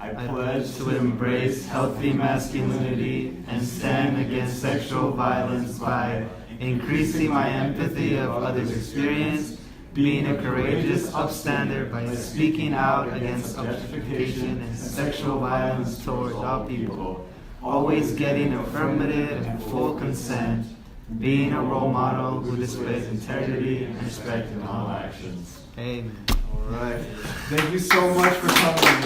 I pledge to embrace healthy masculinity and stand against sexual violence by increasing my empathy of others' experience, being a courageous upstander by speaking out against objectification and sexual violence towards all people, always getting affirmative and full consent, being a role model who displays integrity and respect in all actions. Amen. All right. Thank you so much for coming.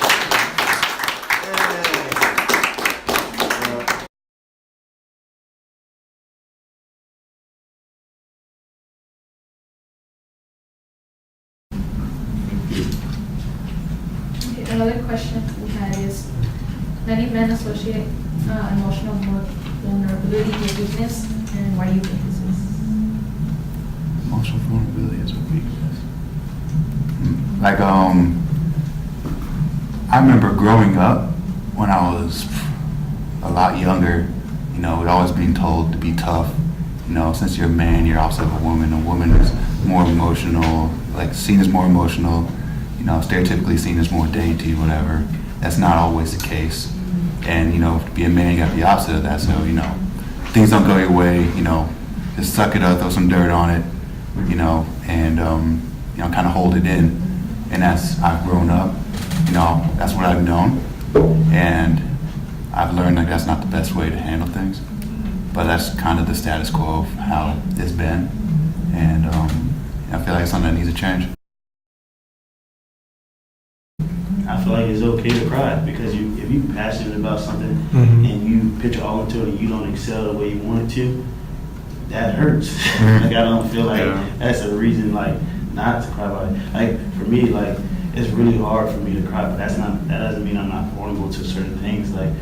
Another question we had is, many men associate emotional vulnerability with weakness, and why do you think this is? Emotional vulnerability is a weakness. Like, I remember growing up when I was a lot younger, you know, we'd always being told to be tough. You know, since you're a man, you're also a woman. A woman is more emotional, like seen as more emotional, you know, stereotypically seen as more dainty, whatever. That's not always the case. And, you know, to be a man, you got the opposite of that. So, you know, things don't go your way, you know, just suck it up, throw some dirt on it, you know, and, you know, kind of hold it in. And as I've grown up, you know, that's what I've known. And I've learned like that's not the best way to handle things. But that's kind of the status quo of how it's been. And I feel like it's something that needs to change. I feel like it's okay to cry because if you're passionate about something and you put your all into it and you don't excel the way you want it to, that hurts. Like I don't feel like that's a reason like not to cry about it. Like for me, like it's really hard for me to cry, but that doesn't mean I'm not vulnerable to certain things. Like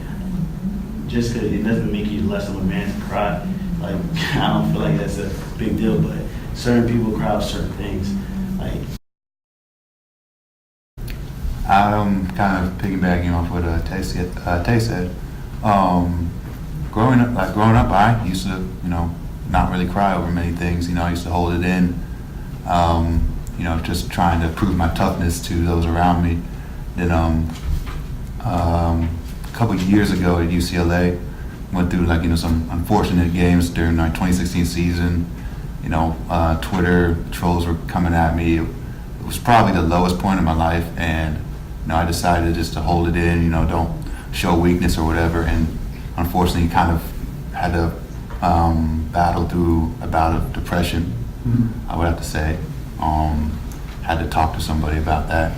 just because it doesn't make you less of a man to cry. Like I don't feel like that's a big deal, but certain people cry about certain things. Like I'm kind of piggybacking off what Tay said. Growing up, I used to, you know, not really cry over many things. You know, I used to hold it in. You know, just trying to prove my toughness to those around me. Then, a couple of years ago at UCLA, went through like, you know, some unfortunate games during our 2016 season. You know, Twitter trolls were coming at me. It was probably the lowest point in my life, and you know, I decided just to hold it in, you know, don't show weakness or whatever, and unfortunately kind of had to battle through a bout of depression, I would have to say. Had to talk to somebody about that,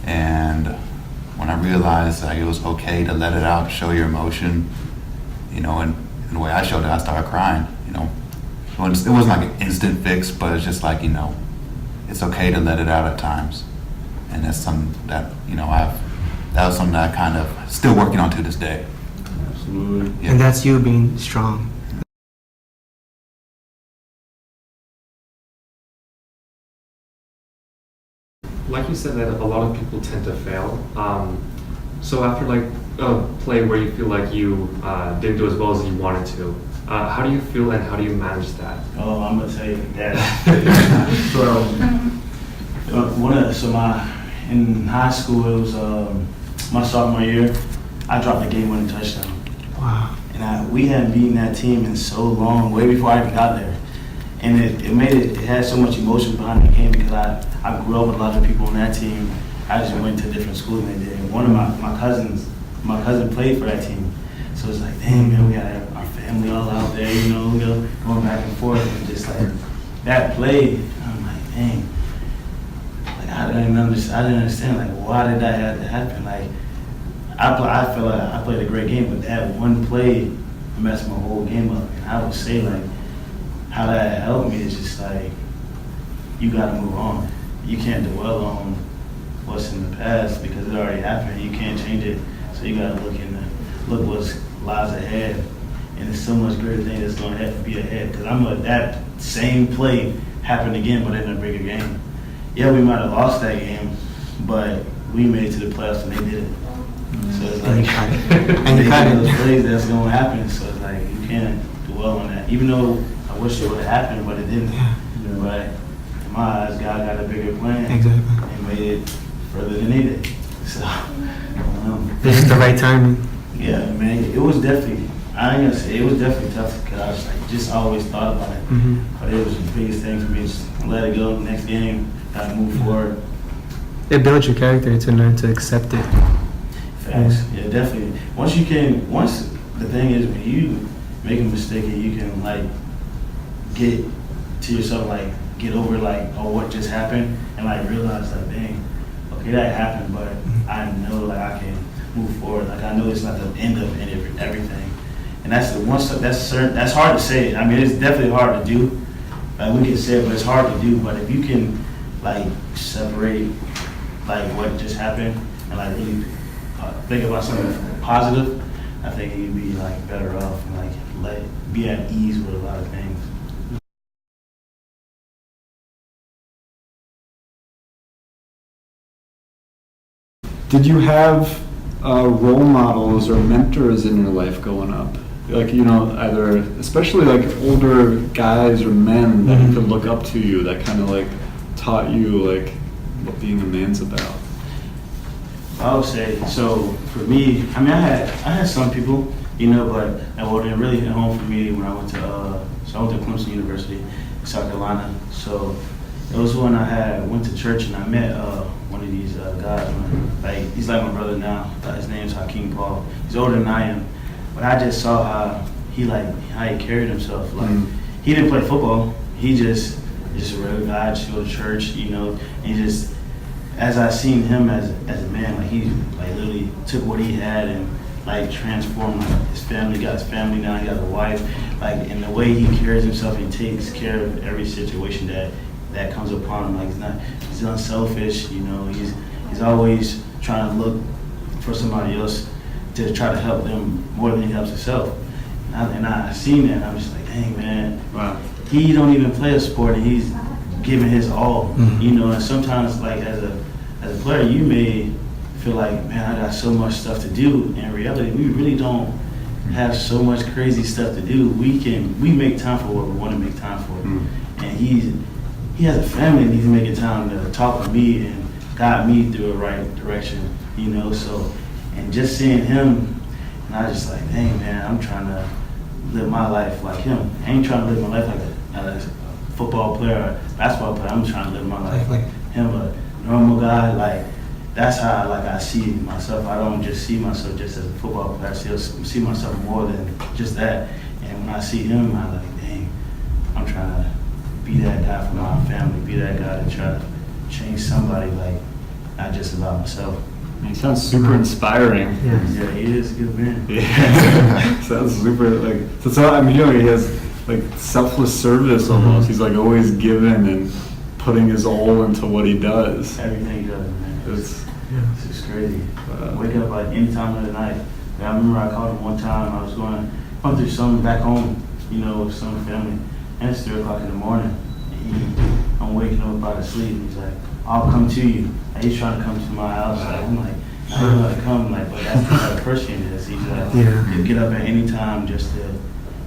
and when I realized like it was okay to let it out, show your emotion, you know, and the way I showed it, I started crying, you know. It wasn't like an instant fix, but it's just like, you know, it's okay to let it out at times. And that's something that, you know, that was something that I kind of still working on to this day. absolutely. And that's you being strong. Like you said, that a lot of people tend to fail. So after like a play where you feel like you didn't do as well as you wanted to, how do you feel and how do you manage that? Oh, I'm gonna tell you that. In high school, it was my sophomore year. I dropped a game-winning touchdown. Wow. And we hadn't beaten that team in so long, way before I even got there. And it had so much emotion behind the game because I grew up with a lot of people on that team. I just went to different schools than they did. And one of my cousin played for that team. So it's like, dang man, we got our family all out there, you know, going back and forth, and just like that play, I'm like, dang. Like I didn't understand like why did that have to happen? Like I feel like I played a great game, but that one play messed my whole game up. And I would say like how that helped me is just like you gotta move on. You can't dwell on what's in the past because it already happened. You can't change it. So you gotta look what lies ahead. And there's so much greater thing that's gonna have to be ahead. Because that same play happened again, but in a bigger game. Yeah, we might have lost that game, but we made it to the playoffs and they did it. So it's like those plays that's gonna happen. So it's like you can't dwell on that. Even though I wish it would have happened, but it didn't. Yeah. But in my eyes, God got a bigger plan Exactly. and made it further than he did. So, This is the right timing. yeah, man, it was definitely, I ain't gonna say, it was definitely tough because I was like, just always thought about it. Mhm. But it was the biggest thing for me, just let it go, next game, gotta move forward. It builds your character to learn to accept it. Facts. Yeah, definitely. Once the thing is, when you make a mistake and you can, like, get to yourself, like, get over, like, oh, what just happened, and, like, realize, like, dang, okay, that happened, but I know, like, I can move forward. Like, I know it's not the end of everything. And that's the one stuff, that's hard to say. I mean, it's definitely hard to do. Like, we can say it, but it's hard to do. But if you can, like, separate, like, what just happened and, like, really think about something positive, I think you'd be, like, better off and, like, be at ease with a lot of things. Did you have role models or mentors in your life growing up? Like, you know, either, especially like older guys or men that you could look up to you that kind of like taught you like what being a man's about? I would say, so for me, I mean, I had some people, you know, but it really hit home for me when I went to Clemson University in South Carolina. So it was when I went to church and I met one of these guys. Like, he's like my brother now. His name's Hakeem Paul. He's older than I am, but I just saw how he carried himself. Like, he didn't play football. He just a regular guy, just go to church, you know. And he just, as I seen him as a man, like, he like literally took what he had and like transformed, like, his family. Got his family now. He got a wife. Like, in the way he carries himself, he takes care of every situation that comes upon him. Like, he's unselfish, you know. He's always trying to look for somebody else to try to help them more than he helps himself. And I seen that, and I'm just like, dang, man. Wow. He don't even play a sport, and he's giving his all, you know. And sometimes, like, as a player, you may feel like, man, I got so much stuff to do. In reality, we really don't have so much crazy stuff to do. We make time for what we want to make time for. And he has a family, and he's making time to talk with me and guide me through the right direction, you know. So, and just seeing him, and I just like, dang, man, I'm trying to live my life like him. I ain't trying to live my life like a football player or basketball player. I'm trying to live my life like him, a normal guy. Like, that's how I see myself. I don't just see myself just as a football player. I see myself more than just that. And when I see him, I'm like, dang, I'm trying to be that guy for my family, be that guy to try to change somebody, like, not just about myself. He sounds super inspiring. Yeah, he is a good man. Yeah. Sounds super, like, so I'm hearing he has like selfless service almost. He's like always giving and putting his all into what he does. Everything he does, man. It's It's crazy. Wake up like any time of the night. Like, I remember I called him one time. I was going through something back home, you know, with some family, and it's 3 o'clock in the morning. And I'm waking up out of sleep, and he's like, I'll come to you. And he's trying to come to my house. Like, I'm like, I don't know how to come. Like, but that's the type of person he is. He's like, he'll get up at any time just to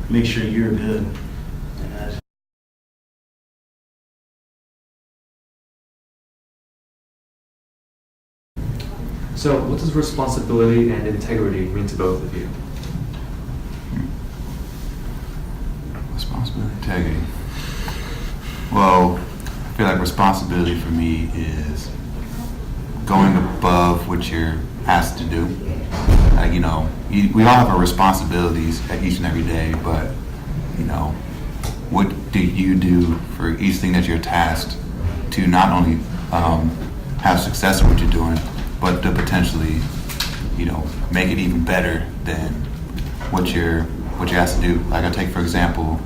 make sure you're good. And that's So, what does responsibility and integrity mean to both of you? Responsibility, integrity. Well, I feel like responsibility for me is going above what you're asked to do. Like, you know, we all have our responsibilities at each and every day, but, you know, what do you do for each thing that you're tasked to not only have success in what you're doing, but to potentially, you know, make it even better than what you're asked to do. Like, I take, for example,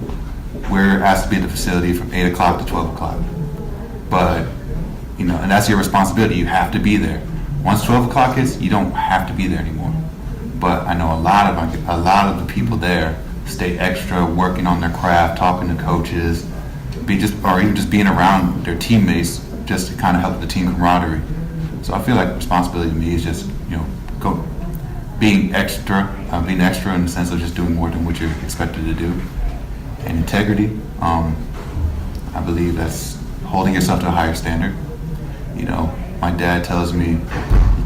we're asked to be at the facility from 8 o'clock to 12 o'clock. But, you know, and that's your responsibility. You have to be there. Once 12 o'clock hits, you don't have to be there anymore. But I know a lot of the people there stay extra, working on their craft, talking to coaches, or even just being around their teammates, just to kind of help the team camaraderie. So I feel like responsibility to me is just, you know, being extra in the sense of just doing more than what you're expected to do. And integrity, I believe that's holding yourself to a higher standard. You know, my dad tells me,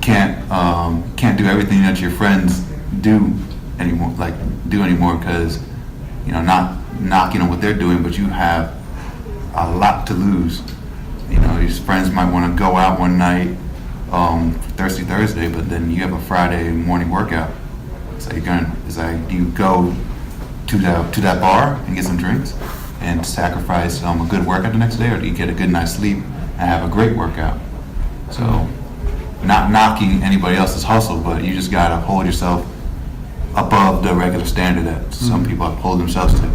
can't do everything that your friends do anymore, because not knocking on what they're doing, but you have a lot to lose. Your friends might want to go out one night, Thirsty Thursday, but then you have a Friday morning workout. So do you go to that bar and get some drinks and sacrifice a good workout the next day, or do you get a good night's sleep and have a great workout? So, not knocking anybody else's hustle, but you just gotta hold yourself above the regular standard that some people hold themselves to.